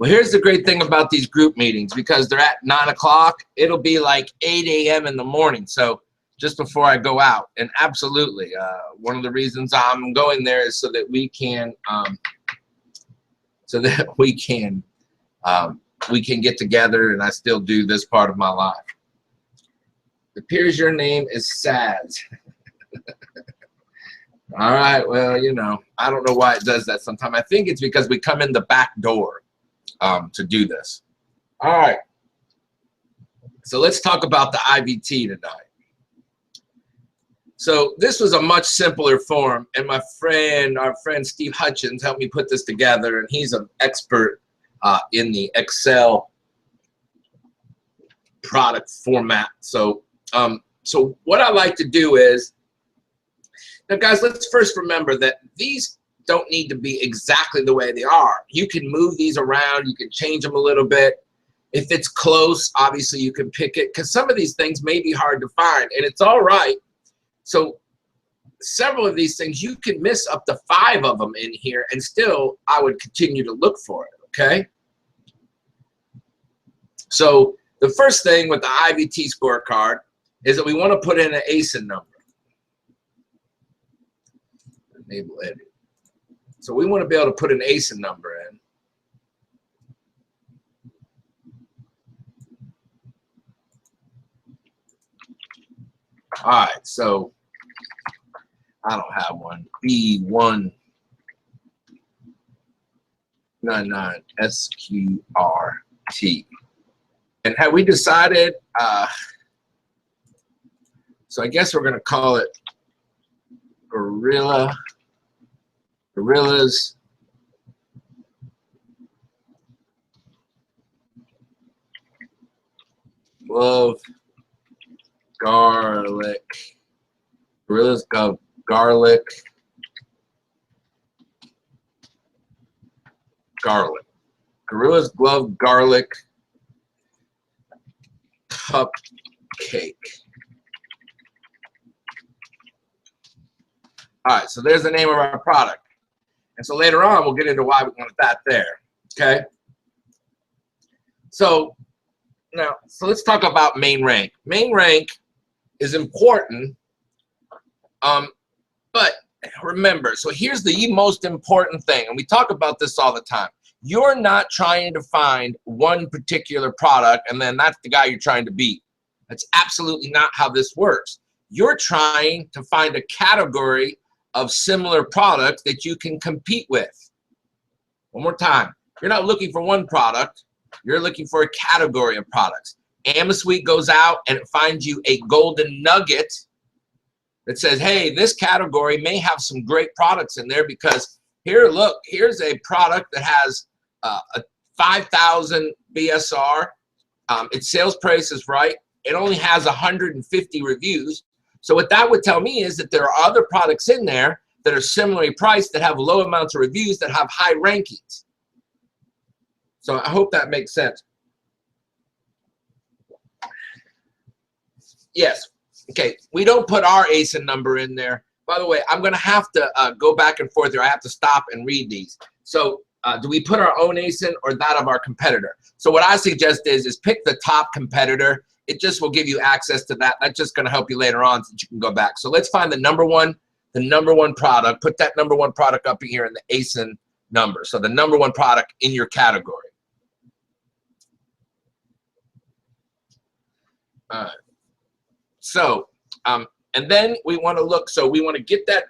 Well, here's the great thing about these group meetings, because they're at 9 o'clock, it'll be like 8 a.m. in the morning. So just before I go out, and absolutely, one of the reasons I'm going there is so that we can get together, and I still do this part of my life. It appears your name is Saz. All right, well, you know, I don't know why it does that sometimes. I think it's because we come in the back door to do this. All right, so let's talk about the IVT tonight. So this was a much simpler form, and our friend Steve Hutchins helped me put this together, and he's an expert in the Excel product format. So so what I like to do is, now guys, let's first remember that these don't need to be exactly the way they are. You can move these around, you can change them a little bit. If it's close, obviously you can pick it, because some of these things may be hard to find, and it's all right. So several of these things, you can miss up to 5 of them in here, and still I would continue to look for it, okay? So the first thing with the IVT scorecard is that we want to put in an ASIN number. Enable edit. So we want to be able to put an ASIN number in. All right, so I don't have one. B199 SQRT. And have we decided, so I guess we're going to call it Gorilla's Glove Garlic. Gorilla's Garlic. Gorilla's Glove Garlic Cupcake. All right, so there's the name of our product. And so later on, we'll get into why we wanted that there, okay? So now, so let's talk about main rank. Main rank is important, but remember, so here's the most important thing, and we talk about this all the time. You're not trying to find one particular product, and then that's the guy you're trying to beat. That's absolutely not how this works. You're trying to find a category of similar products that you can compete with. One more time. You're not looking for one product. You're looking for a category of products. AmaSuite goes out and it finds you a golden nugget that says, hey, this category may have some great products in there, because here, look, here's a product that has a 5,000 BSR. Its sales price is right. It only has 150 reviews. So what that would tell me is that there are other products in there that are similarly priced, that have low amounts of reviews, that have high rankings. So I hope that makes sense. Yes. Okay. We don't put our ASIN number in there. By the way, I'm going to have to go back and forth here. I have to stop and read these. So do we put our own ASIN or that of our competitor? So what I suggest is pick the top competitor. It just will give you access to that. That's just going to help you later on so that you can go back. So let's find the number one product. Put that number one product up here in the ASIN number. So the number one product in your category. All right. So, and then we want to look, so we want to get that,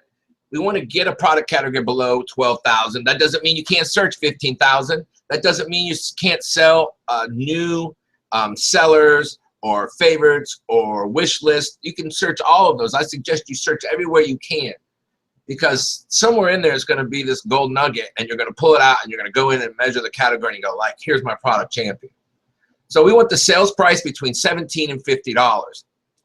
we want to get a product category below 12,000. That doesn't mean you can't search 15,000. That doesn't mean you can't sell new sellers or favorites or wish list. You can search all of those. I suggest you search everywhere you can, because somewhere in there is going to be this gold nugget, and you're going to pull it out and you're going to go in and measure the category and go like, here's my product champion. So we want the sales price between $17 and $50.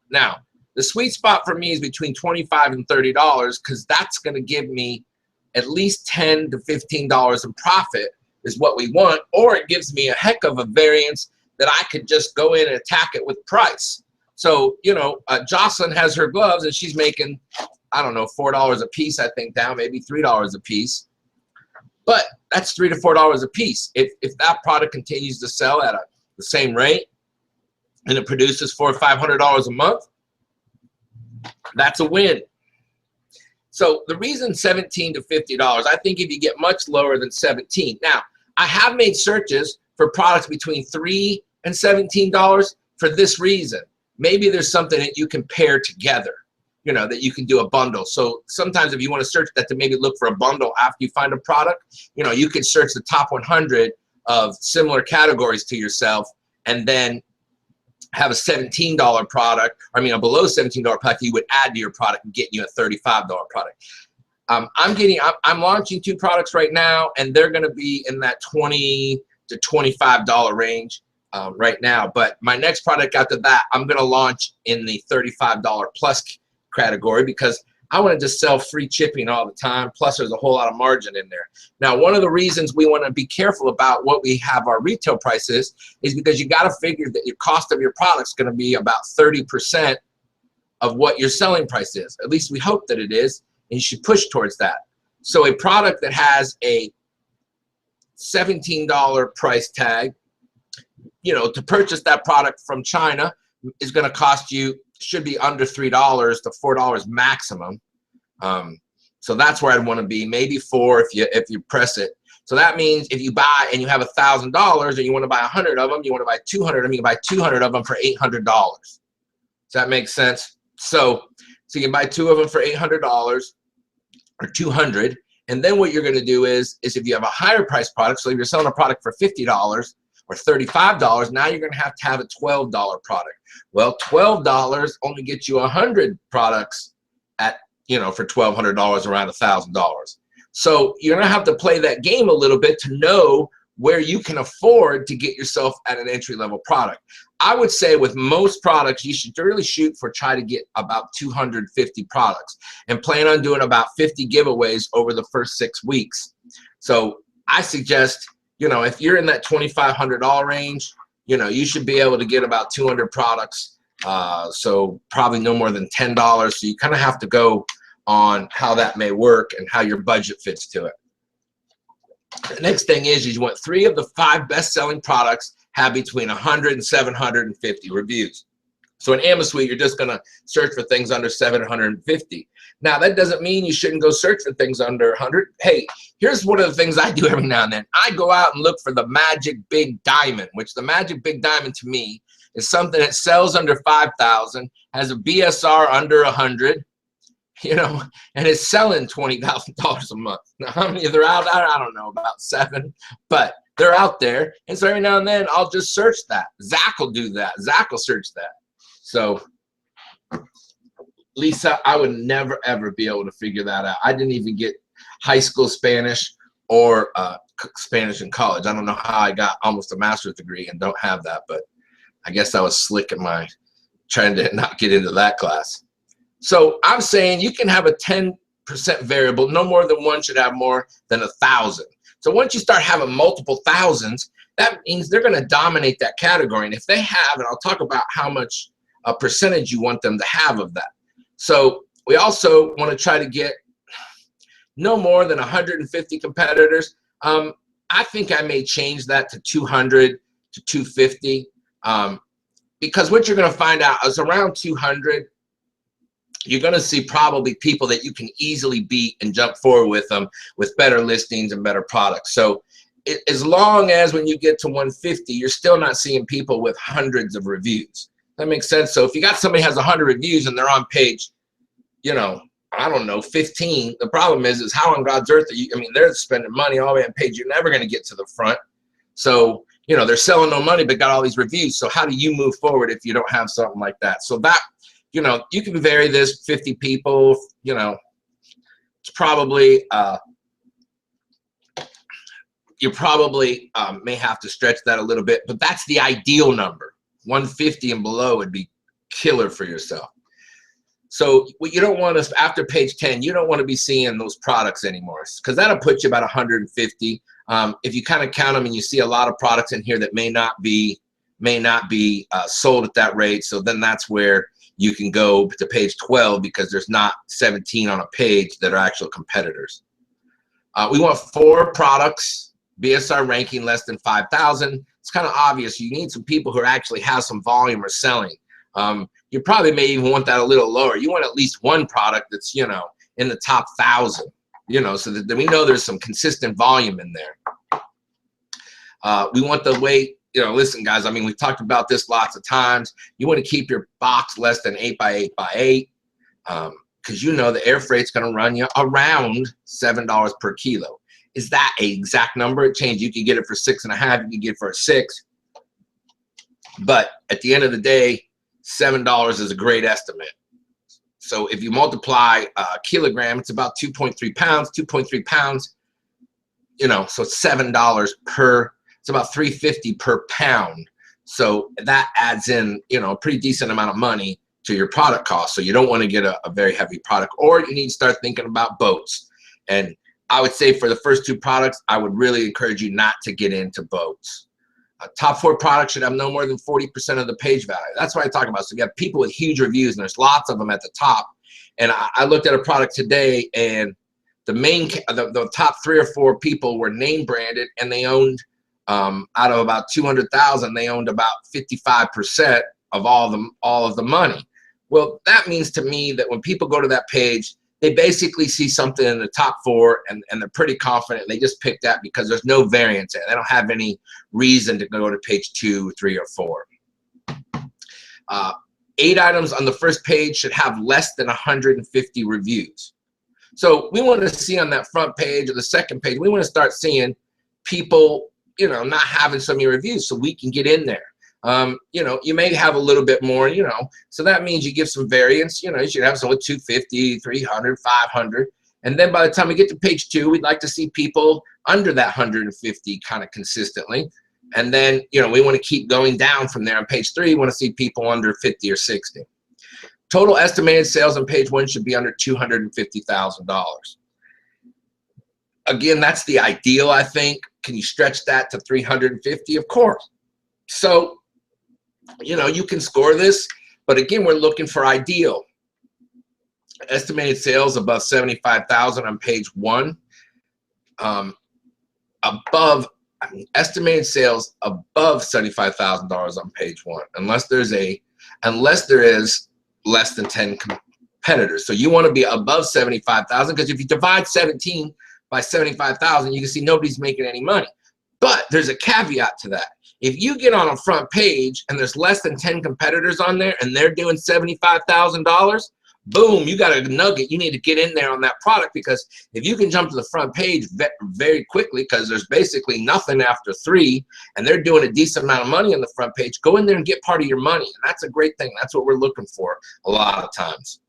Now, the sweet spot for me is between $25 and $30, because that's going to give me at least $10 to $15 in profit is what we want, or it gives me a heck of a variance that I could just go in and attack it with price. So, you know, Jocelyn has her gloves and she's making, I don't know, $4 a piece, I think now, maybe $3 a piece. But that's $3 to $4 a piece. If that product continues to sell at the same rate and it produces $400 or $500 a month, that's a win. So the reason $17 to $50, I think if you get much lower than 17. Now, I have made searches for products between $3 and $17 for this reason. Maybe there's something that you can pair together, you know, that you can do a bundle. So sometimes if you want to search that to maybe look for a bundle after you find a product, you know, you could search the top 100 of similar categories to yourself and then have a $17 product, I mean a below $17 product you would add to your product and get you a $35 product. I'm launching 2 products right now, and they're going to be in that $20 to $25 range right now. But my next product after that, I'm going to launch in the $35 plus category because I want to just sell free shipping all the time. Plus, there's a whole lot of margin in there. Now, one of the reasons we want to be careful about what we have our retail prices is because you got to figure that your cost of your product is going to be about 30% of what your selling price is. At least we hope that it is, and you should push towards that. So a product that has a $17 price tag, you know, to purchase that product from China is going to cost you, should be under $3 to $4 maximum. So that's where I'd want to be, maybe 4 if you press it. So that means if you buy and you have $1,000 and you want to buy 100 of them, you want to buy 200 of them, you can buy 200 of them for $800. Does that make sense? So you can buy 2 of them for $800 or 200. And then what you're going to do is if you have a higher price product, so if you're selling a product for $50 or $35, now you're going to have a $12 product. Well, $12 only gets you 100 products at, you know, for $1,200, around $1,000. So you're going to have to play that game a little bit to know where you can afford to get yourself at an entry-level product. I would say with most products, you should really shoot for try to get about 250 products and plan on doing about 50 giveaways over the first 6 weeks. So I suggest, you know, if you're in that $2,500 range, you know, you should be able to get about 200 products. So probably no more than $10. So you kind of have to go on how that may work and how your budget fits to it. The next thing is you want 3 of the 5 best-selling products have between 100 and 750 reviews. So in AmaSuite, you're just going to search for things under 750. Now, that doesn't mean you shouldn't go search for things under 100. Hey, here's one of the things I do every now and then. I go out and look for the Magic Big Diamond, which the Magic Big Diamond to me is something that sells under 5,000, has a BSR under 100, you know, and it's selling $20,000 a month. Now, how many they're out? I don't know, about 7, but they're out there. And so every now and then I'll just search that. Zach will do that. Zach will search that. So, Lisa, I would never, ever be able to figure that out. I didn't even get high school Spanish or Spanish in college. I don't know how I got almost a master's degree and don't have that, but I guess I was slick in my trying to not get into that class. So I'm saying you can have a 10% variable. No more than one should have more than 1,000. So once you start having multiple thousands, that means they're going to dominate that category. And if they have, and I'll talk about how much a percentage you want them to have of that. So we also want to try to get no more than 150 competitors. I think I may change that to 200 to 250 because what you're going to find out is around 200, you're going to see probably people that you can easily beat and jump forward with them with better listings and better products. So as long as when you get to 150, you're still not seeing people with hundreds of reviews. That makes sense. So if you got somebody who has 100 reviews and they're on page, you know, I don't know, 15, the problem is how on God's earth are you, I mean, they're spending money all the way on page. You're never going to get to the front. So, you know, they're selling no money, but got all these reviews. So how do you move forward if you don't have something like that? So that, you know, you can vary this 50 people, you know, it's probably, you probably may have to stretch that a little bit, but that's the ideal number. 150 and below would be killer for yourself. So what you don't want to, after page 10, you don't want to be seeing those products anymore because that'll put you about 150. If you kind of count them and you see a lot of products in here that may not be sold at that rate, so then that's where you can go to page 12 because there's not 17 on a page that are actual competitors. We want 4 products, BSR ranking less than 5,000. It's kind of obvious. You need some people who actually have some volume or selling. You probably may even want that a little lower. You want at least 1 product that's, you know, in the top 1,000, you know, so that we know there's some consistent volume in there. We want the weight, you know, listen, guys, I mean, we've talked about this lots of times. You want to keep your box less than 8 by 8 by 8, because you know the air freight's going to run you around $7 per kilo. Is that an exact number? It changed. You can get it for 6.5. You can get it for 6. But at the end of the day, $7 is a great estimate. So if you multiply a kilogram, it's about 2.3 pounds. 2.3 pounds, you know, so it's $7 per. It's about $3.50 per pound. So that adds in, you know, a pretty decent amount of money to your product cost. So you don't want to get a very heavy product, or you need to start thinking about boats. And I would say for the first 2 products, I would really encourage you not to get into boats. Top 4 products should have no more than 40% of the page value. That's what I talk about. So you have people with huge reviews, and there's lots of them at the top. And I looked at a product today, and the top 3 or 4 people were name branded, and they owned out of about 200,000, they owned about 55% of all of the money. Well, that means to me that when people go to that page, they basically see something in the top 4, and they're pretty confident. They just pick that because there's no variance in it. They don't have any reason to go to page 2, 3, or 4. 8 items on the first page should have less than 150 reviews. So we want to see on that front page or the second page, we want to start seeing people, you know, not having so many reviews, so we can get in there. You know, you may have a little bit more, you know, so that means you give some variance. You know, you should have some with 250, 300, 500. And then by the time we get to page 2, we'd like to see people under that 150 kind of consistently. And then, you know, we want to keep going down from there. On page 3, we want to see people under 50 or 60. Total estimated sales on page 1 should be under $250,000. Again, that's the ideal, I think. Can you stretch that to 350? Of course. So, you know, you can score this, but again, we're looking for ideal. Estimated sales above 75,000 on page 1. Estimated sales above $75,000 on page 1, unless there is less than 10 competitors. So you want to be above 75,000, because if you divide 17 by 75,000, you can see nobody's making any money. But there's a caveat to that. If you get on a front page and there's less than 10 competitors on there and they're doing $75,000, boom, you got a nugget. You need to get in there on that product, because if you can jump to the front page very quickly, because there's basically nothing after 3 and they're doing a decent amount of money on the front page, go in there and get part of your money. And that's a great thing. That's what we're looking for a lot of times.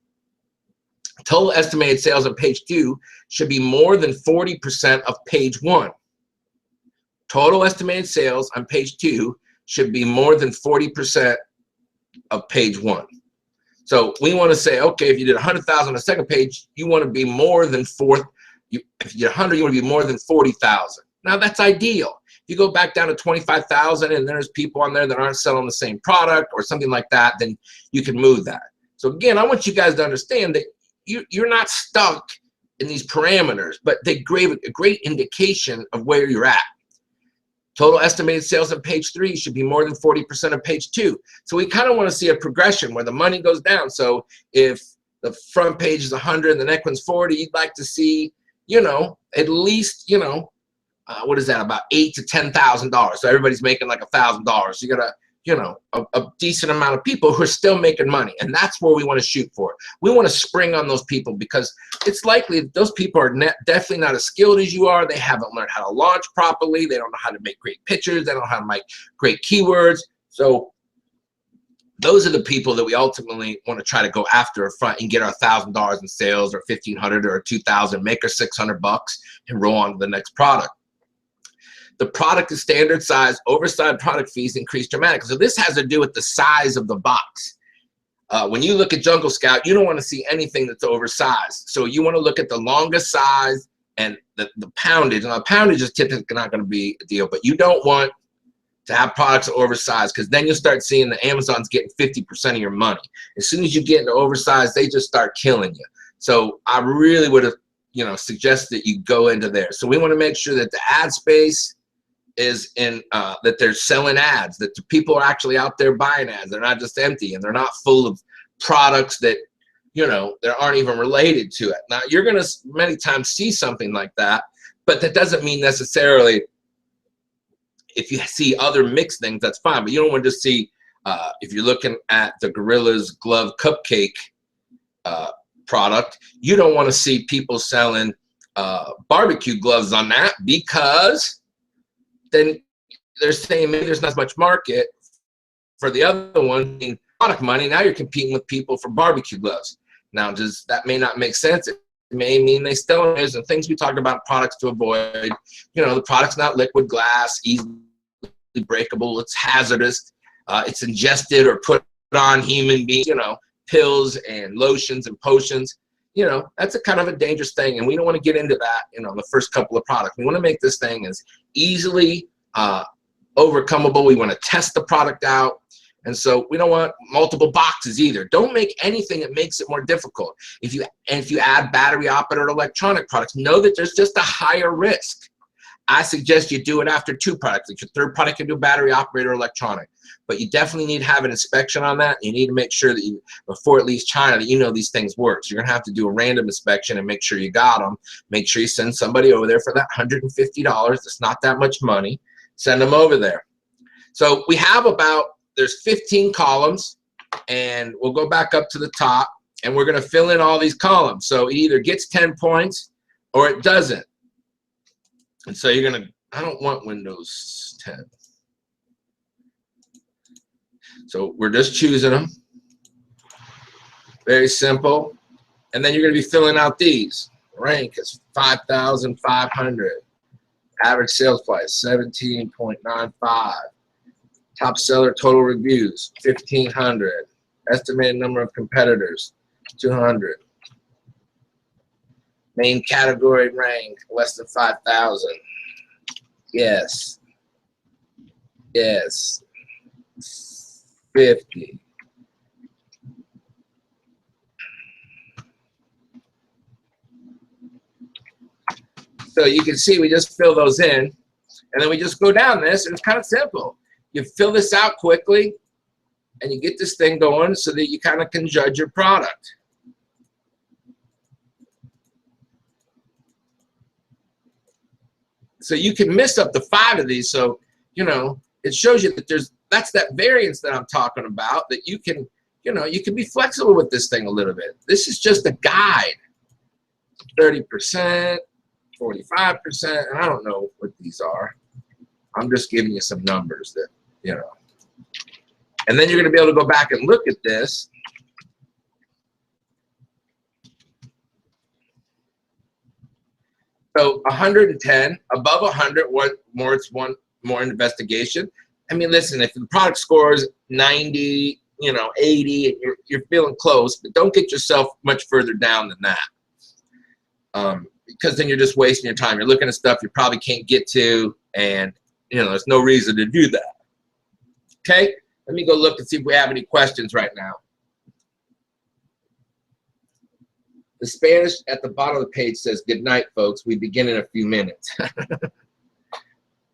Total estimated sales on page 2 should be more than 40% of page 1. Total estimated sales on page 2 should be more than 40% of page 1. So we want to say, okay, if you did 100,000 on the second page, you want to be more than if you did 100, you want to be more than 40,000. Now that's ideal. If you go back down to 25,000 and there's people on there that aren't selling the same product or something like that, then you can move that. So again, I want you guys to understand that you're not stuck in these parameters, but they give a great indication of where you're at. Total estimated sales on page 3 should be more than 40% of page 2. So we kind of want to see a progression where the money goes down. So if the front page is 100 and the next one's 40, you'd like to see, you know, at least, you know, what is that, about $8,000 to $10,000. So everybody's making like $1,000. You got to, you know, a decent amount of people who are still making money. And that's where we want to shoot for. We want to spring on those people, because it's likely that those people are definitely not as skilled as you are. They haven't learned how to launch properly. They don't know how to make great pictures. They don't know how to make great keywords. So those are the people that we ultimately want to try to go after up front and get our $1,000 in sales, or $1,500 or $2,000, make our $600 and roll on to the next product. The product is standard size. Oversized product fees increase dramatically. So this has to do with the size of the box. When you look at Jungle Scout, you don't want to see anything that's oversized. So you want to look at the longest size and the poundage. Now, poundage is typically not going to be a deal, but you don't want to have products oversized, because then you'll start seeing the Amazon's getting 50% of your money. As soon as you get into oversized, they just start killing you. So I really would suggest that you go into there. So we want to make sure that the ad space is in, that they're selling ads, that the people are actually out there buying ads. They're not just empty, and they're not full of products that, that aren't even related to it. Now, you're going to many times see something like that, but that doesn't mean necessarily if you see other mixed things, that's fine. But you don't want to just see, if you're looking at the Gorilla's Glove Cupcake product, you don't want to see people selling barbecue gloves on that, because then they're saying maybe there's not as much market for the other one being product money. Now you're competing with people for barbecue gloves. Now, that may not make sense. It may mean they still is, and things we talked about, products to avoid. The product's not liquid glass, easily breakable, it's hazardous, it's ingested or put on human beings, pills and lotions and potions. That's a kind of a dangerous thing, and we don't want to get into that, the first couple of products. We want to make this thing as easily overcomable. We want to test the product out. And so we don't want multiple boxes either. Don't make anything that makes it more difficult. If you add battery operated electronic products, know that there's just a higher risk. I suggest you do it after 2 products. If your third product can do battery operated electronic, but you definitely need to have an inspection on that. You need to make sure that before it leaves China, that these things work. So you're gonna have to do a random inspection and make sure you got them. Make sure you send somebody over there for that $150. It's not that much money. Send them over there. So we have there's 15 columns, and we'll go back up to the top, and we're going to fill in all these columns. So it either gets 10 points or it doesn't. And so you're going to, I don't want Windows 10. So we're just choosing them. Very simple. And then you're going to be filling out these. Rank is 5,500. Average sales price, 17.95. Top seller total reviews, 1,500. Estimated number of competitors, 200. Main category rank, less than 5,000. Yes. Yes. 50. So you can see we just fill those in, and then we just go down this, and it's kind of simple. You fill this out quickly, and you get this thing going so that you kind of can judge your product. So you can miss up to 5 of these. So, it shows you that that's that variance that I'm talking about, that you can, you can be flexible with this thing a little bit. This is just a guide. 30%, 45%, and I don't know what these are. I'm just giving you some numbers that, and then you're going to be able to go back and look at this. So 110, above 100, more investigation. I mean, listen, if the product scores 90, 80, and you're feeling close, but don't get yourself much further down than that. Because then you're just wasting your time. You're looking at stuff you probably can't get to, and there's no reason to do that. Okay, let me go look and see if we have any questions right now. The Spanish at the bottom of the page says, "Good night, folks. We begin in a few minutes."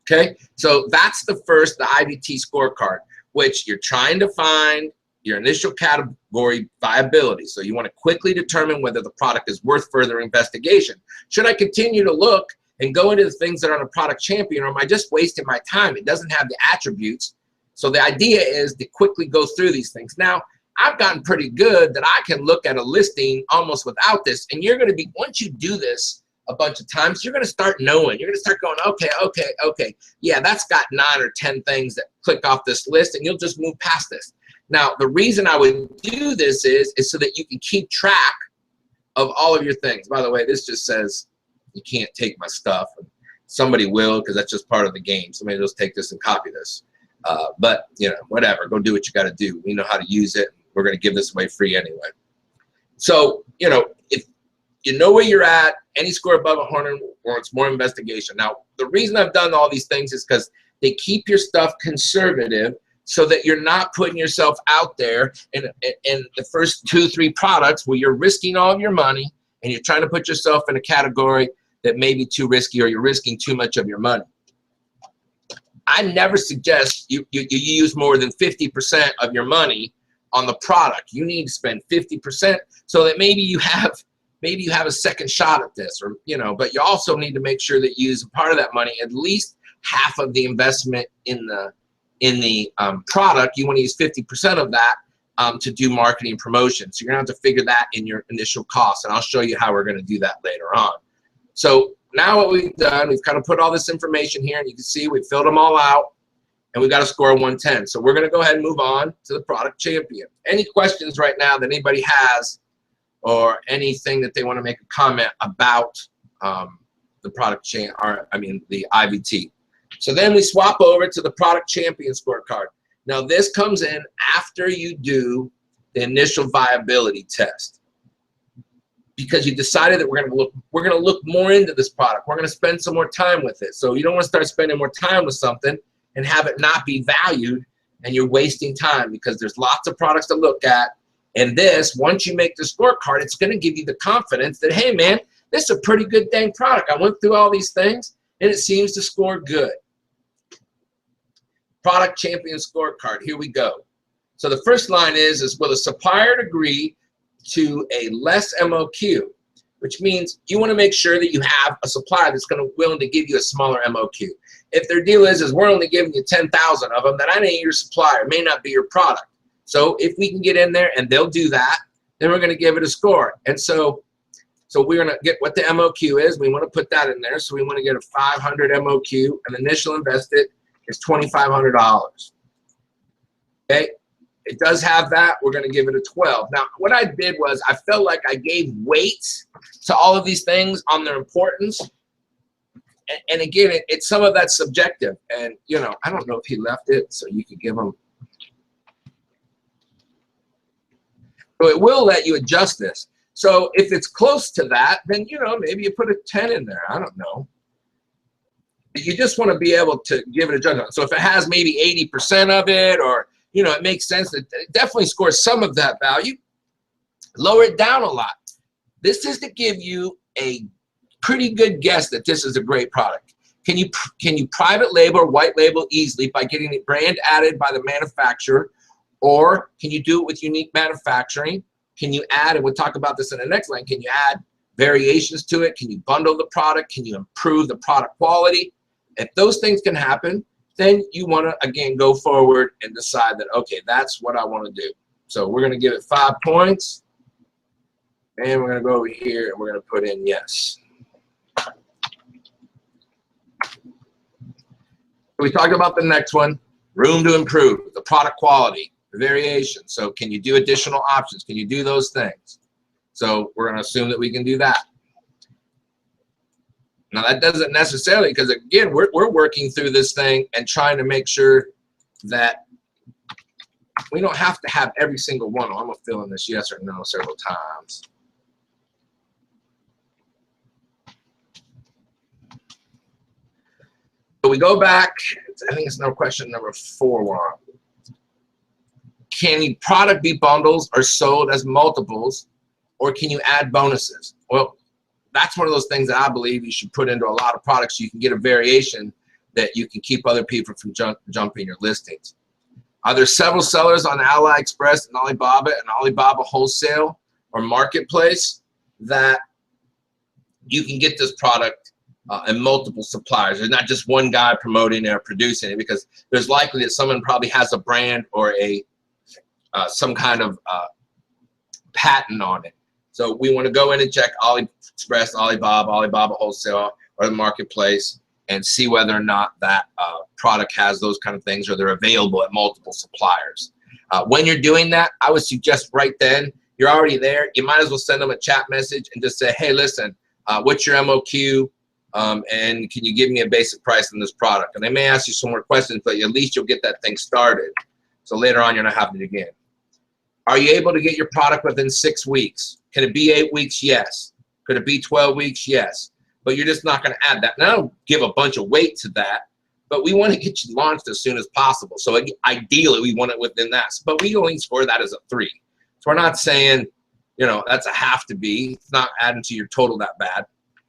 Okay, so that's the IBT scorecard, which you're trying to find your initial category viability. So you want to quickly determine whether the product is worth further investigation. Should I continue to look and go into the things that are on a product champion, or am I just wasting my time? It doesn't have the attributes. So the idea is to quickly go through these things. Now, I've gotten pretty good that I can look at a listing almost without this. And you're going to be, once you do this a bunch of times, you're going to start knowing. You're going to start going, okay. Yeah, that's got 9 or 10 things that click off this list, and you'll just move past this. Now, the reason I would do this is so that you can keep track of all of your things. By the way, this just says you can't take my stuff. Somebody will, because that's just part of the game. Somebody will just take this and copy this. But, whatever. Go do what you got to do. We know how to use it. We're going to give this away free anyway. So, if you know where you're at, any score above 100 warrants more investigation. Now, the reason I've done all these things is because they keep your stuff conservative, so that you're not putting yourself out there in the first 2-3 products where you're risking all of your money and you're trying to put yourself in a category that may be too risky or you're risking too much of your money, I never suggest you use more than 50% of your money on the product. You need to spend 50% so that maybe you have a second shot at this, or but you also need to make sure that you use part of that money, at least half of the investment in the product. You want to use 50% of that to do marketing and promotion. So you're gonna have to figure that in your initial cost, and I'll show you how we're gonna do that later on. So now what we've done, we've kind of put all this information here, and you can see we filled them all out, and we got a score of 110. So we're gonna go ahead and move on to the product champion. Any questions right now that anybody has, or anything that they want to make a comment about the product the IVT. So then we swap over to the product champion scorecard. Now this comes in after you do the initial viability test, because you decided that we're gonna look more into this product. We're gonna spend some more time with it. So you don't want to start spending more time with something and have it not be valued, and you're wasting time, because there's lots of products to look at. And this, once you make the scorecard, it's gonna give you the confidence that, hey man, this is a pretty good dang product. I went through all these things and it seems to score good. Product champion scorecard, here we go. So the first line is will a supplier agree to a less MOQ, which means you want to make sure that you have a supplier that's willing to give you a smaller MOQ. If their deal is we're only giving you 10,000 of them, then that ain't your supplier. It may not be your product. So if we can get in there and they'll do that, then we're going to give it a score. And so we're going to get what the MOQ is. We want to put that in there. So we want to get a 500 MOQ, and the initial invested is $2,500. Okay. It does have that. We're going to give it a 12. Now, what I did was I felt like I gave weight to all of these things on their importance. And again, it's some of that's subjective. And, I don't know if he left it, so you could give him. So it will let you adjust this. So if it's close to that, then, maybe you put a 10 in there. I don't know. You just want to be able to give it a judgment. So if it has maybe 80% of it, or it makes sense that it definitely scores some of that value, lower it down a lot. This is to give you a pretty good guess that this is a great product. Can you private label or white label easily by getting the brand added by the manufacturer, or can you do it with unique manufacturing? Can you add, and we'll talk about this in the next line, can you add variations to it? Can you bundle the product? Can you improve the product quality? If those things can happen, then you want to, again, go forward and decide that, okay, that's what I want to do. So we're going to give it 5 points, and we're going to go over here and we're going to put in yes. We talked about the next one, room to improve, the product quality, the variation. So can you do additional options? Can you do those things? So we're going to assume that we can do that. Now that doesn't necessarily, because again, we're working through this thing and trying to make sure that we don't have to have every single one. I'm going to fill in this yes or no several times. So we go back, I think it's now question number 4 we're on. Can the product be bundles or sold as multiples, or can you add bonuses? Well, that's one of those things that I believe you should put into a lot of products so you can get a variation that you can keep other people from jumping your listings. There several sellers on AliExpress and Alibaba Wholesale or Marketplace that you can get this product in multiple suppliers. There's not just one guy promoting it or producing it, because there's likely that someone probably has a brand or some kind of patent on it. So we want to go in and check AliExpress, Alibaba Wholesale, or the Marketplace, and see whether or not that product has those kind of things, or they're available at multiple suppliers. When you're doing that, I would suggest right then, you're already there, you might as well send them a chat message and just say, hey, listen, what's your MOQ, and can you give me a basic price on this product? And they may ask you some more questions, but at least you'll get that thing started. So later on, you're not having it again. Are you able to get your product within 6 weeks? Can it be 8 weeks? Yes. Could it be 12 weeks? Yes. But you're just not going to add that. Now, I don't give a bunch of weight to that, but we want to get you launched as soon as possible. So ideally, we want it within that. But we only score that as a 3. So we're not saying You know, that's a have to be. It's not adding to your total that bad.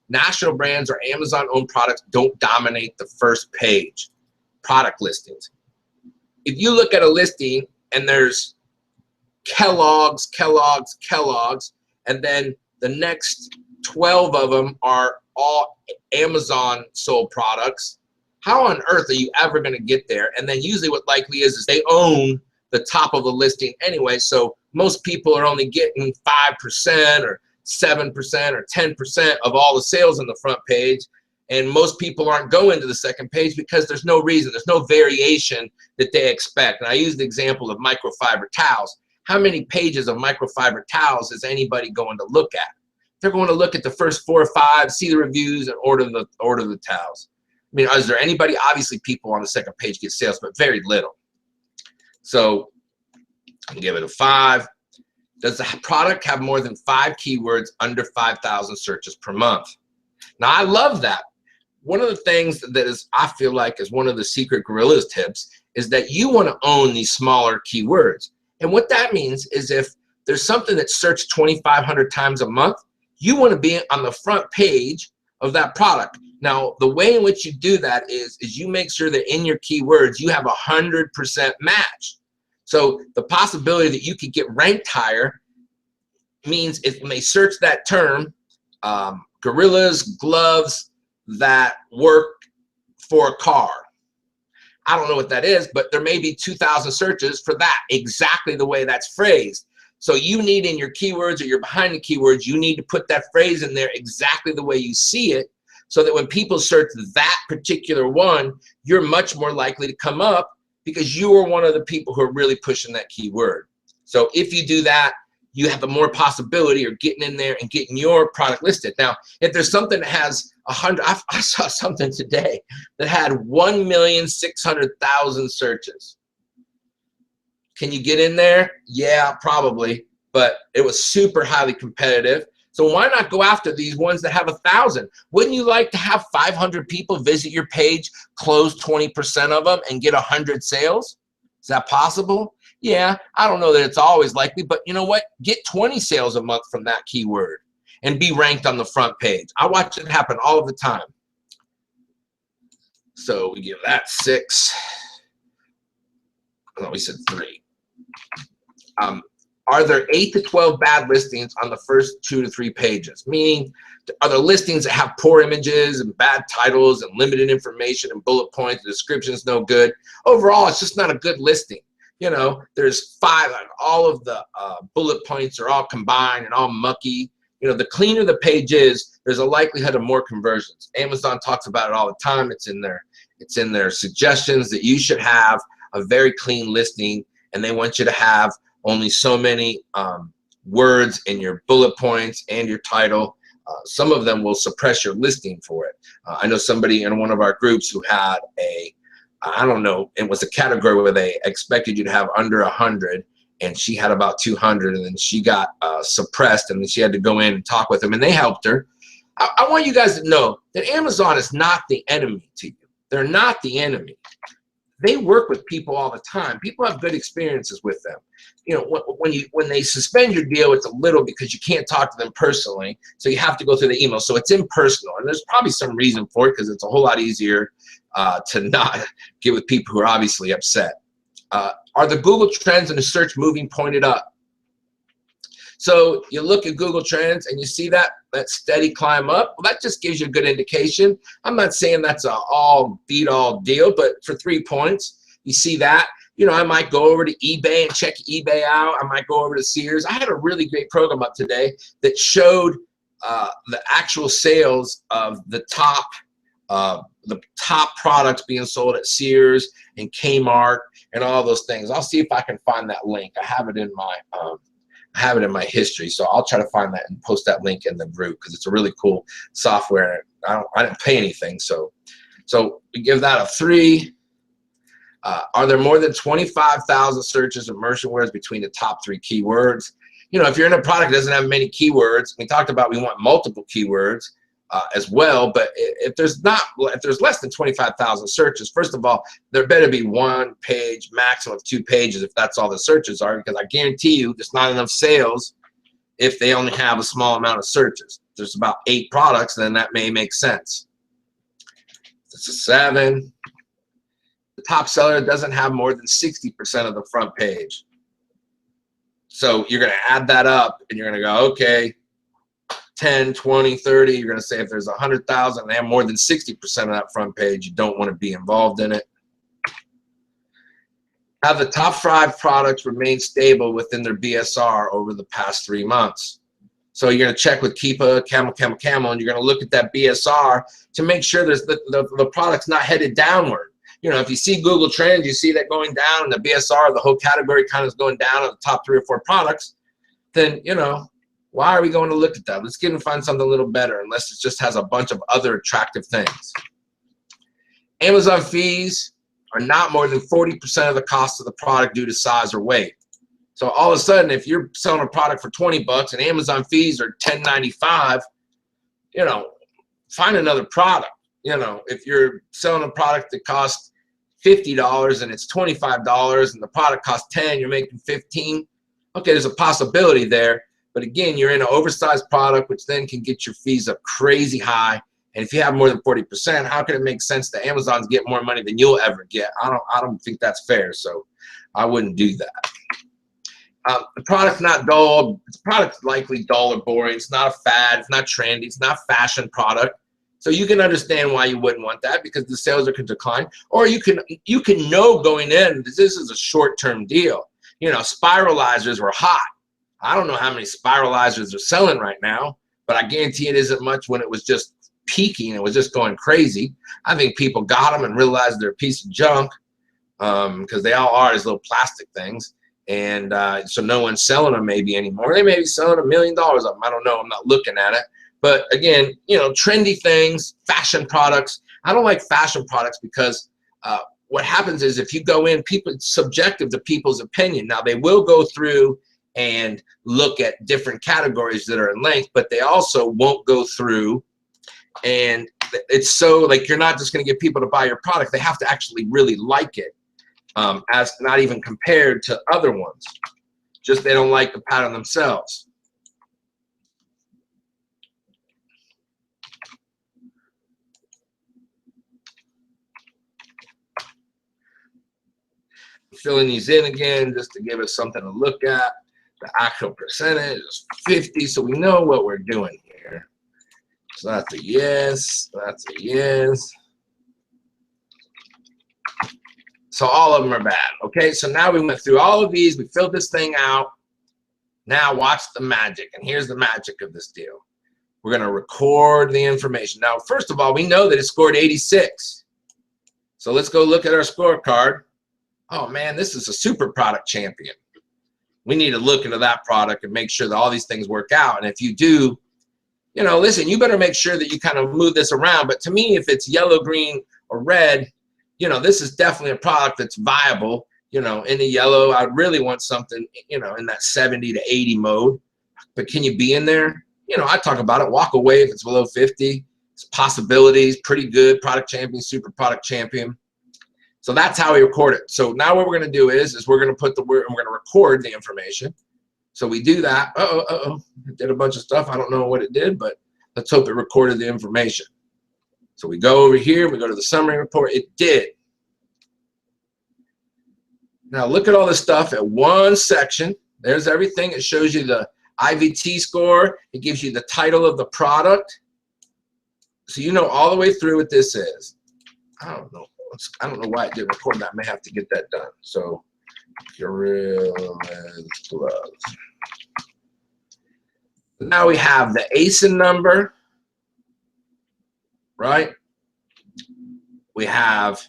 National brands or Amazon-owned products don't dominate the first page. Product listings. If you look at a listing and there's Kellogg's, and then the next 12 of them are all Amazon sold products, how on earth are you ever going to get there? And then usually what likely is they own the top of the listing anyway, so most people are only getting 5% or 7% or 10% of all the sales on the front page, and most people aren't going to the second page because there's no reason, there's no variation that they expect. And I use the example of microfiber towels. How many pages of microfiber towels is anybody going to look at? They're going to look at the first 4 or 5, see the reviews, and order the towels. I mean, is there anybody? Obviously, people on the second page get sales, but very little. So I'll give it a 5. Does the product have more than 5 keywords under 5,000 searches per month? Now, I love that. One of the things that is, I feel like, is one of the secret gorillas tips is that you want to own these smaller keywords. And what that means is if there's something that's searched 2,500 times a month, you want to be on the front page of that product. Now, the way in which you do that is you make sure that in your keywords, you have 100% match. So the possibility that you could get ranked higher means if when they search that term, gorillas, gloves that work for a car. I don't know what that is, but there may be 2,000 searches for that, exactly the way that's phrased. So you need in your keywords, or you're behind the keywords, you need to put that phrase in there exactly the way you see it, so that when people search that particular one, you're much more likely to come up because you are one of the people who are really pushing that keyword. So if you do that, you have a more possibility of getting in there and getting your product listed. Now, if there's something that has 100, I saw something today that had 1,600,000 searches. Can you get in there? Yeah, probably, but it was super highly competitive. So why not go after these ones that have 1,000? Wouldn't you like to have 500 people visit your page, close 20% of them, and get 100 sales? Is that possible? Yeah, I don't know that it's always likely, but you know what? Get 20 sales a month from that keyword and be ranked on the front page. I watch it happen all of the time. So we give that 6. No, we said 3. Are there 8 to 12 bad listings on the first 2 to 3 pages? Meaning, are there listings that have poor images and bad titles and limited information and bullet points, the description is no good? Overall, it's just not a good listing. You know, there's 5, all of the bullet points are all combined and all mucky. You know, the cleaner the page is, there's a likelihood of more conversions. Amazon talks about it all the time. It's in their suggestions that you should have a very clean listing, and they want you to have only so many words in your bullet points and your title. Some of them will suppress your listing for it. I know somebody in one of our groups who had I don't know, it was a category where they expected you to have under 100, and she had about 200, and then she got suppressed, and then she had to go in and talk with them, and they helped her. I want you guys to know that Amazon is not the enemy to you. They're not the enemy. They work with people all the time. People have good experiences with them. You know, when they suspend your deal, it's a little because you can't talk to them personally, so you have to go through the email. So it's impersonal, and there's probably some reason for it because it's a whole lot easier to not get with people who are obviously upset. Are the Google Trends and the search moving pointed up? So you look at Google Trends and you see that steady climb up. Well, that just gives you a good indication. I'm not saying that's a all beat-all deal, but for 3 points, you see that. You know, I might go over to eBay and check eBay out. I might go over to Sears. I had a really great program up today that showed the actual sales of the top products being sold at Sears and Kmart and all those things. I'll see if I can find that link. I have it in my history, so I'll try to find that and post that link in the group because it's a really cool software. I didn't pay anything, so we give that a 3. Are there more than 25,000 searches of immersion words between the top 3 keywords? You know, if you're in a product that doesn't have many keywords, we talked about we want multiple keywords as well, but if there's less than 25,000 searches, first of all, there better be 1 page, maximum of 2 pages if that's all the searches are, because I guarantee you there's not enough sales if they only have a small amount of searches. If there's about 8 products, then that may make sense. It's a 7. The top seller doesn't have more than 60% of the front page. So you're going to add that up, and you're going to go, okay, 10, 20, 30. You're going to say if there's 100,000 and they have more than 60% of that front page, you don't want to be involved in it. Have the top 5 products remain stable within their BSR over the past 3 months. So you're going to check with Keepa, Camel, and you're going to look at that BSR to make sure there's the product's not headed downward. You know, if you see Google Trends, you see that going down, and the BSR, the whole category kind of is going down on the top 3 or 4 products, then, you know, why are we going to look at that? Let's get and find something a little better, unless it just has a bunch of other attractive things. Amazon fees are not more than 40% of the cost of the product due to size or weight. So all of a sudden, if you're selling a product for 20 bucks and Amazon fees are $10.95, you know, find another product. You know, if you're selling a product that costs $50 and it's $25 and the product costs 10, you're making 15. Okay, there's a possibility there. But again, you're in an oversized product, which then can get your fees up crazy high. And if you have more than 40%, how can it make sense that Amazon's get more money than you'll ever get? I don't think that's fair. So I wouldn't do that. The product's not dull. The product's likely dull or boring. It's not a fad. It's not trendy. It's not a fashion product. So you can understand why you wouldn't want that, because the sales are going to decline. Or you can know going in this is a short-term deal. You know, spiralizers were hot. I don't know how many spiralizers are selling right now, but I guarantee it isn't much when it was just peaking. It was just going crazy. I think people got them and realized they're a piece of junk, because they all are these little plastic things. And so no one's selling them maybe anymore. They may be selling $1 million of them. I don't know. I'm not looking at it. But again, you know, trendy things, fashion products. I don't like fashion products because what happens is if you go in, it's subjective to people's opinion. Now, they will go through and look at different categories that are in length, but they also won't go through, and it's so like you're not just going to get people to buy your product. They have to actually really like it, as not even compared to other ones. Just they don't like the pattern themselves. Filling these in again just to give us something to look at. The actual percentage is 50, so we know what we're doing here. So that's a yes, that's a yes. So all of them are bad. Okay, so now we went through all of these, we filled this thing out. Now watch the magic, and here's the magic of this deal. We're gonna record the information. Now, first of all, we know that it scored 86. So let's go look at our scorecard. Oh man, this is a super product champion. We need to look into that product and make sure that all these things work out. And if you do, you know, listen, you better make sure that you kind of move this around. But to me, if it's yellow, green, or red, you know, this is definitely a product that's viable. You know, in the yellow, I'd really want something, you know, in that 70 to 80 mode. But can you be in there? You know, I talk about it. Walk away if it's below 50. It's possibilities, pretty good. Product champion, super product champion. So that's how we record it. So now what we're going to do is we're going to put we're going to record the information. So we do that. It did a bunch of stuff. I don't know what it did, but let's hope it recorded the information. So we go over here. We go to the summary report. It did. Now look at all this stuff at one section. There's everything. It shows you the IVT score. It gives you the title of the product. So you know all the way through what this is. I don't know why it didn't record that. I may have to get that done. So, Gorillas gloves. Now we have the ASIN number, right? We have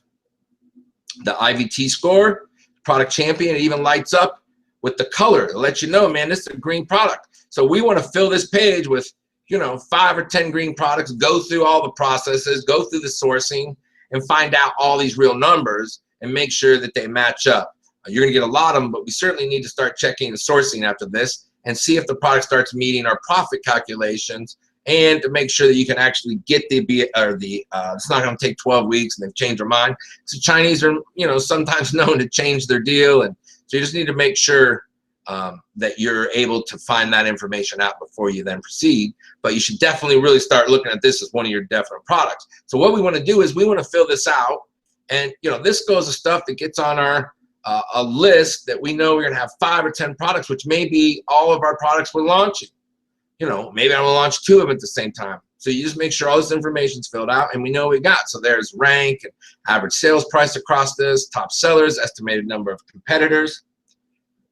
the IVT score, product champion. It even lights up with the color to let you know, man, this is a green product. So we want to fill this page with, you know, 5 or 10 green products, go through all the processes, go through the sourcing, and find out all these real numbers and make sure that they match up. You're going to get a lot of them, but we certainly need to start checking the sourcing after this and see if the product starts meeting our profit calculations, and to make sure that you can actually get it's not going to take 12 weeks and they've changed their mind. So Chinese are, you know, sometimes known to change their deal, and so you just need to make sure that you're able to find that information out before you then proceed. But you should definitely really start looking at this as one of your definite products. So what we want to do is we want to fill this out. And, you know, this goes to stuff that gets on our a list that we know we're going to have 5 or 10 products, which may be all of our products we're launching. You know, maybe I'm going to launch 2 of them at the same time. So you just make sure all this information's filled out and we know what we got. So there's rank and average sales price across this, top sellers, estimated number of competitors,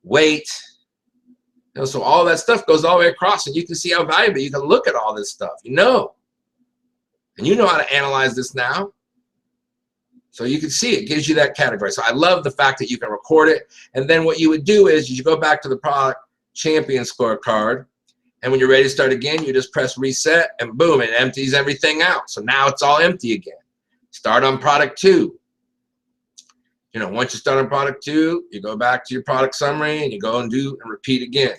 weight. You know, so all that stuff goes all the way across and you can see how valuable. You can look at all this stuff, you know. And you know how to analyze this now. So you can see it gives you that category. So I love the fact that you can record it. And then what you would do is you go back to the product champion scorecard. And when you're ready to start again, you just press reset and boom, it empties everything out. So now it's all empty again. Start on product 2. You know, once you start on product 2, you go back to your product summary and you go and do and repeat again.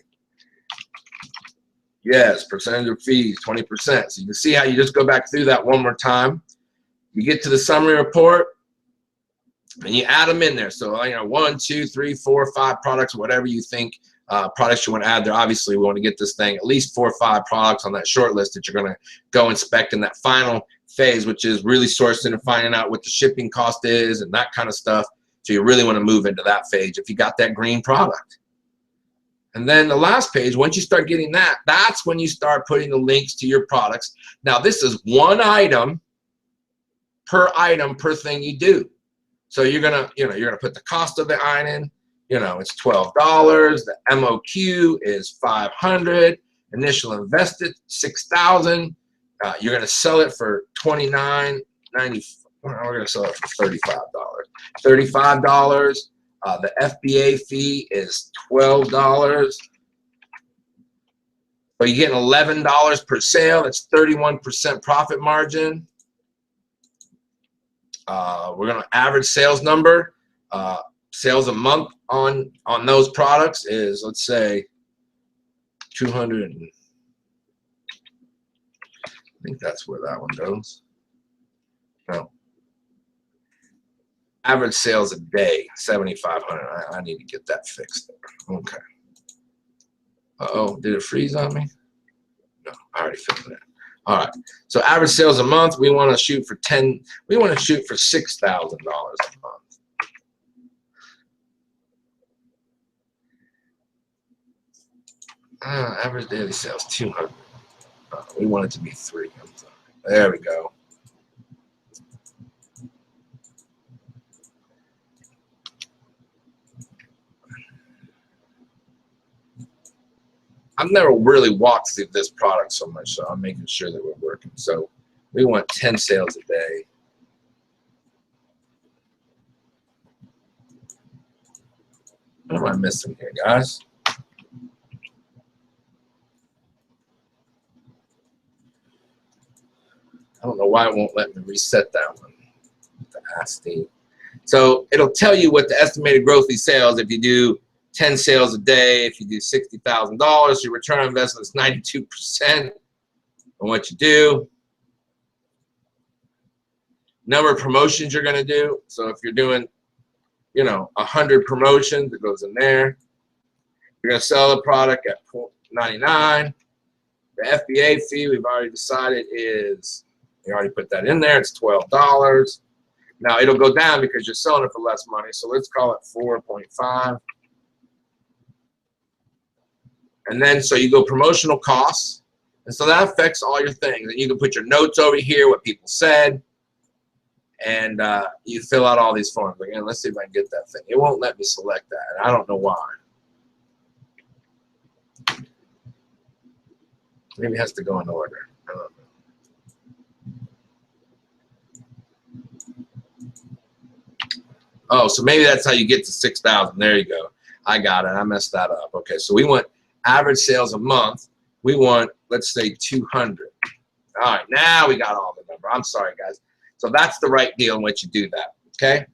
Yes, percentage of fees, 20%. So you can see how you just go back through that one more time. You get to the summary report and you add them in there. So, you know, 1, 2, 3, 4, 5 products, whatever you think products you want to add there. Obviously, we want to get this thing at least 4 or 5 products on that short list that you're going to go inspect in that final phase, which is really sourcing and finding out what the shipping cost is and that kind of stuff. So you really want to move into that phase if you got that green product. And then the last page, once you start getting that, that's when you start putting the links to your products. Now, this is one item per thing you do. So you're gonna, you know, you're gonna put the cost of the item. You know, it's $12. The MOQ is $500. Initial invested $6,000. You're gonna sell it for $29.90. We're gonna sell it for $35. $35. The FBA fee is $12. So you're getting $11 per sale. That's 31% profit margin. We're gonna average sales number. Sales a month on those products is, let's say, 200. I think that's where that one goes. No. Average sales a day, 7,500. I need to get that fixed. Okay. Uh-oh, did it freeze on me? No, I already fixed it. All right. So average sales a month, we want to shoot for $6,000 a month. Average daily sales, 200. We want it to be 3. There we go. I've never really walked through this product so much, so I'm making sure that we're working. So we want 10 sales a day. What am I missing here, guys? I don't know why it won't let me reset that one. The ASTI. So it'll tell you what the estimated growth of sales if you do 10 sales a day. If you do $60,000, your return on investment is 92% on what you do. Number of promotions you're going to do. So if you're doing, you know, 100 promotions, it goes in there. You're going to sell the product at $99. The FBA fee we've already decided is, we already put that in there. It's $12. Now it'll go down because you're selling it for less money. So let's call it 4.5. And then, so you go promotional costs. And so that affects all your things. And you can put your notes over here, what people said. And you fill out all these forms. Again, let's see if I can get that thing. It won't let me select that. And I don't know why. Maybe it has to go in order. I don't know. Oh, so maybe that's how you get to 6,000. There you go. I got it. I messed that up. Okay, so we want average sales a month. We want, let's say, 200. All right, now we got all the number. I'm sorry, guys. So that's the right deal in which you do that, okay?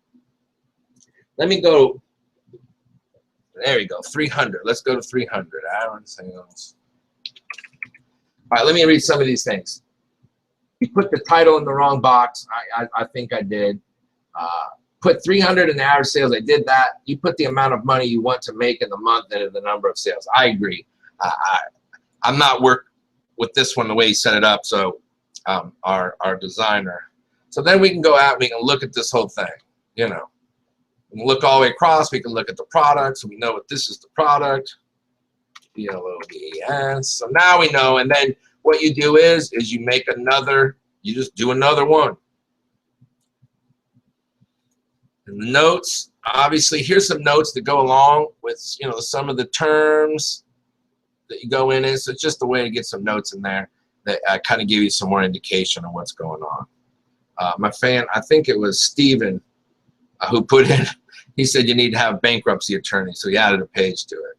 Let me go, there you go, 300. Let's go to 300. I don't say else. All right, let me read some of these things. You put the title in the wrong box. I think I did. put 300 in the average sales. I did that. You put the amount of money you want to make in the month into the number of sales. I agree. I'm not work with this one the way he set it up. So our designer. So then we can go out. We can look at this whole thing. You know, we can look all the way across. We can look at the products. So we know what this is the product. BLOBS. So now we know. And then what you do is you make another. You just do another one. And the notes, obviously, here's some notes that go along with, you know, some of the terms that you go in. So it's just a way to get some notes in there that kind of give you some more indication of what's going on. My fan, I think it was Steven, who put in, he said you need to have bankruptcy attorney. So he added a page to it.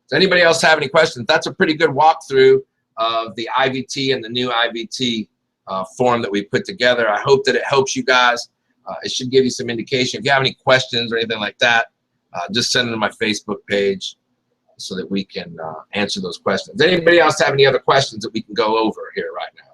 Does anybody else have any questions? That's a pretty good walkthrough of the IVT and the new IVT form that we put together. I hope that it helps you guys. It should give you some indication. If you have any questions or anything like that, just send them to my Facebook page so that we can answer those questions. Does anybody else have any other questions that we can go over here right now?